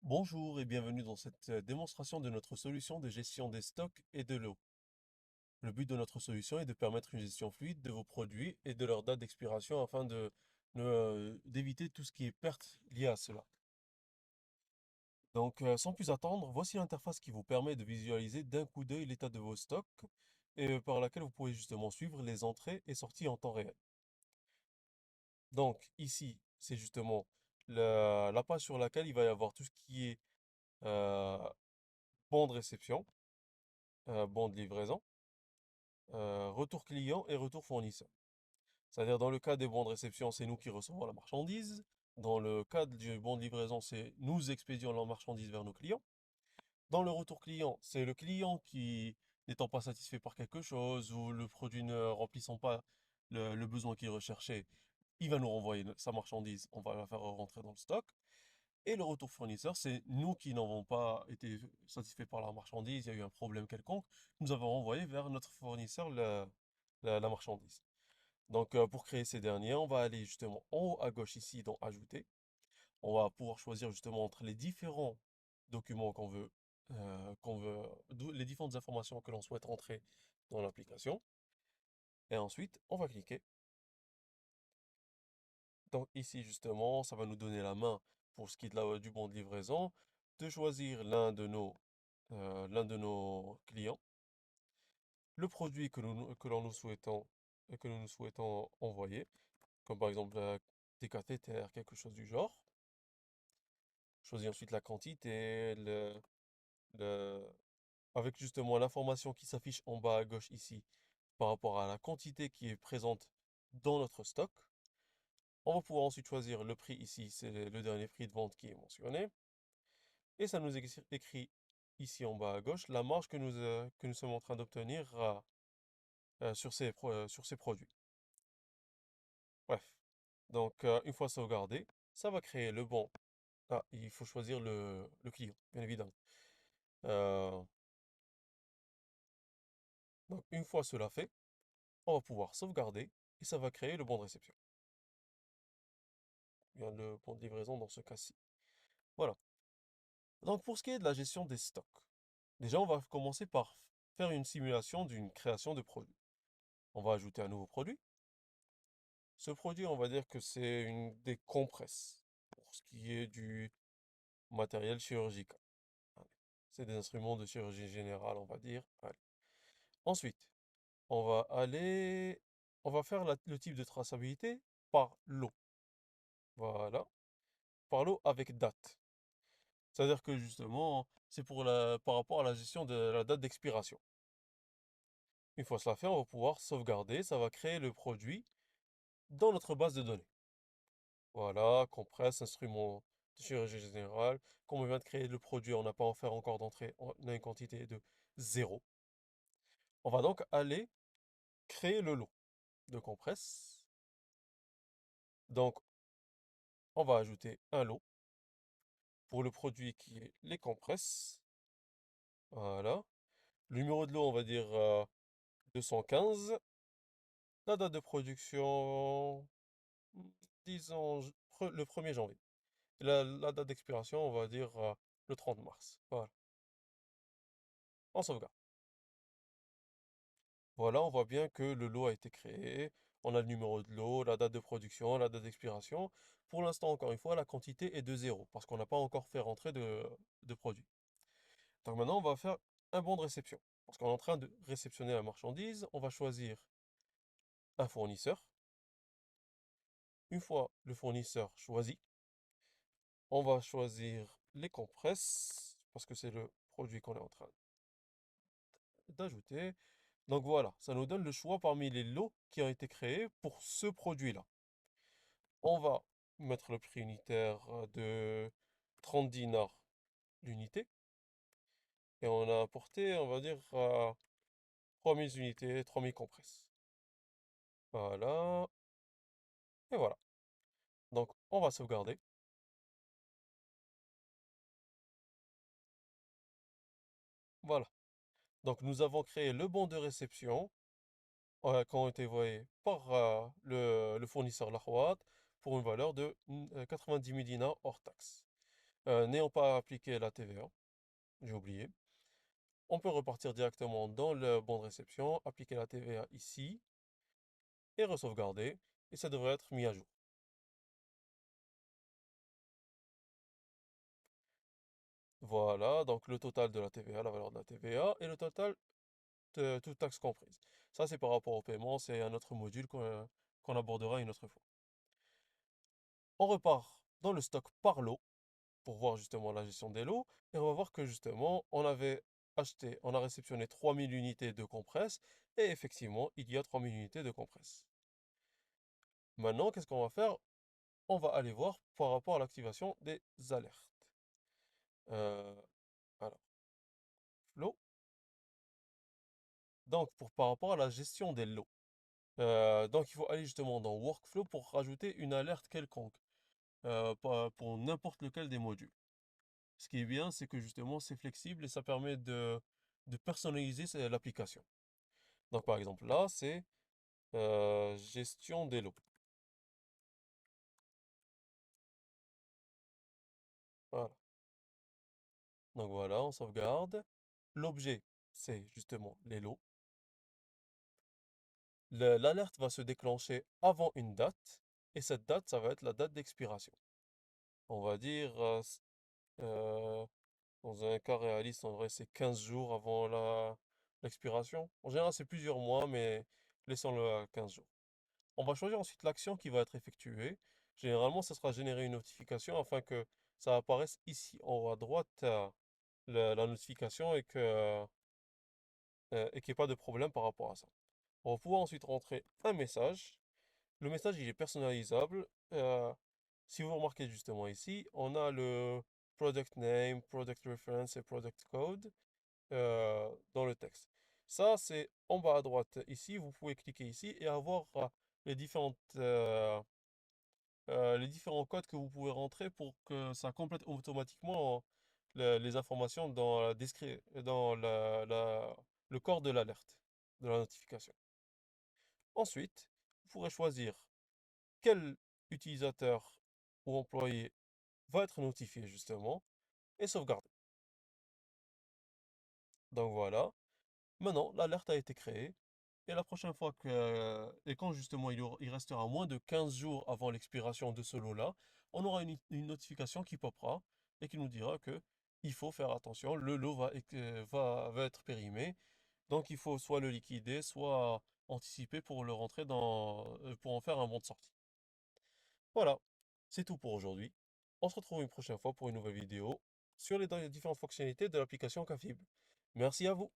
Bonjour et bienvenue dans cette démonstration de notre solution de gestion des stocks et de l'eau. Le but de notre solution est de permettre une gestion fluide de vos produits et de leur date d'expiration afin d'éviter tout ce qui est perte liée à cela. Donc, sans plus attendre, voici l'interface qui vous permet de visualiser d'un coup d'œil l'état de vos stocks et par laquelle vous pouvez justement suivre les entrées et sorties en temps réel. Donc, ici, c'est justement la page sur laquelle il va y avoir tout ce qui est euh, bon de réception, bon de livraison, retour client et retour fournisseur. C'est-à-dire dans le cas des bons de réception, c'est nous qui recevons la marchandise. Dans le cas du bon de livraison, c'est nous expédions la marchandise vers nos clients. Dans le retour client, c'est le client qui, n'étant pas satisfait par quelque chose ou le produit ne remplissant pas le besoin qu'il recherchait, il va nous renvoyer sa marchandise, on va la faire rentrer dans le stock. Et le retour fournisseur, c'est nous qui n'avons pas été satisfaits par la marchandise, il y a eu un problème quelconque, nous avons renvoyé vers notre fournisseur la marchandise. Donc pour créer ces derniers, on va aller justement en haut à gauche ici dans Ajouter. On va pouvoir choisir justement entre les différents documents les différentes informations que l'on souhaite rentrer dans l'application. Et ensuite, on va cliquer. Donc ici justement, ça va nous donner la main pour ce qui est du bon de livraison, de choisir l'un de nos clients, le produit que nous souhaitons envoyer, comme par exemple des cathéters, quelque chose du genre. Choisir ensuite la quantité, le- avec justement l'information qui s'affiche en bas à gauche ici par rapport à la quantité qui est présente dans notre stock. On va pouvoir ensuite choisir le prix ici, c'est le dernier prix de vente qui est mentionné. Et ça nous écrit ici en bas à gauche la marge que nous sommes en train d'obtenir sur ces produits. Bref. Donc, une fois sauvegardé, ça va créer le bon. Ah, il faut choisir le client, bien évidemment. Euh, donc, une fois cela fait, on va pouvoir sauvegarder et ça va créer le bon de réception. Bien, le bon de livraison dans ce cas-ci. Voilà. Donc, pour ce qui est de la gestion des stocks, déjà, on va commencer par faire une simulation d'une création de produit. On va ajouter un nouveau produit. Ce produit, on va dire que c'est une des compresses pour ce qui est du matériel chirurgical. Allez. C'est des instruments de chirurgie générale, on va dire. Allez. Ensuite, on va aller, on va faire le type de traçabilité par lot. Voilà, par lot avec date. C'est-à-dire que justement, c'est par rapport à la gestion de la date d'expiration. Une fois cela fait, on va pouvoir sauvegarder, ça va créer le produit dans notre base de données. Voilà, compresse, instrument de chirurgie générale. Comme on vient de créer le produit, on n'a pas à faire encore d'entrée, on a une quantité de zéro. On va donc aller créer le lot de compresse. Donc, on va ajouter un lot pour le produit qui est les compresses. Voilà. Le numéro de lot, on va dire 215. La date de production, disons le 1er janvier. Et la date d'expiration, on va dire le 30 mars. Voilà. On sauvegarde. Voilà, on voit bien que le lot a été créé. On a le numéro de lot, la date de production, la date d'expiration. Pour l'instant, encore une fois, la quantité est de zéro parce qu'on n'a pas encore fait rentrer de produit. Donc maintenant, on va faire un bon de réception. Parce qu'on est en train de réceptionner la marchandise, on va choisir un fournisseur. Une fois le fournisseur choisi, on va choisir les compresses parce que c'est le produit qu'on est en train d'ajouter. Donc voilà, ça nous donne le choix parmi les lots qui ont été créés pour ce produit-là. On va mettre le prix unitaire de 30 dinars l'unité. Et on a apporté, on va dire, 3000 unités, 3000 compresses. Voilà. Et voilà. Donc, on va sauvegarder. Voilà. Donc, nous avons créé le bon de réception qui ont été envoyés par le fournisseur Lahwat pour une valeur de 90 000 dinars hors taxe. N'ayant pas appliqué la TVA, j'ai oublié, on peut repartir directement dans le bon de réception, appliquer la TVA ici et re-sauvegarder, et ça devrait être mis à jour. Voilà, donc le total de la TVA, la valeur de la TVA, et le total de toute taxe comprise. Ça, c'est par rapport au paiement, c'est un autre module qu'on abordera une autre fois. On repart dans le stock par lot pour voir justement la gestion des lots, et on va voir que justement, on a réceptionné 3000 unités de compresse, et effectivement, il y a 3000 unités de compresse. Maintenant, qu'est-ce qu'on va faire? On va aller voir par rapport à l'activation des alertes. Euh, alors, flow. Donc, par rapport à la gestion des lots. Donc, il faut aller justement dans Workflow pour rajouter une alerte quelconque pour n'importe lequel des modules. Ce qui est bien, c'est que justement, c'est flexible et ça permet de personnaliser l'application. Donc, par exemple, là, c'est gestion des lots. Voilà. Donc, voilà, on sauvegarde. L'objet, c'est justement les lots. L'alerte va se déclencher avant une date, et cette date, ça va être la date d'expiration. On va dire, euh, dans un cas réaliste, en vrai, c'est 15 jours avant l'expiration. En général, c'est plusieurs mois, mais laissons-le à 15 jours. On va choisir ensuite l'action qui va être effectuée. Généralement, ça sera générer une notification afin que ça apparaisse ici en haut à droite, la notification et qu'il n'y ait pas de problème par rapport à ça. On va pouvoir ensuite rentrer un message. Le message, il est personnalisable. Si vous remarquez justement ici, on a le product name, product reference et product code dans le texte. Ça, c'est en bas à droite ici. Vous pouvez cliquer ici et avoir les les différents codes que vous pouvez rentrer pour que ça complète automatiquement les informations dans le corps de l'alerte, de la notification. Ensuite, vous pourrez choisir quel utilisateur ou employé va être notifié justement et sauvegarder. Donc voilà, maintenant l'alerte a été créée et la prochaine fois et quand justement il restera moins de 15 jours avant l'expiration de ce lot-là, on aura une notification qui popera et qui nous dira que il faut faire attention, le lot va être périmé, donc il faut soit le liquider, soit anticiper pour le rentrer pour en faire un bon de sortie. Voilà, c'est tout pour aujourd'hui. On se retrouve une prochaine fois pour une nouvelle vidéo sur les différentes fonctionnalités de l'application Cafib. Merci à vous.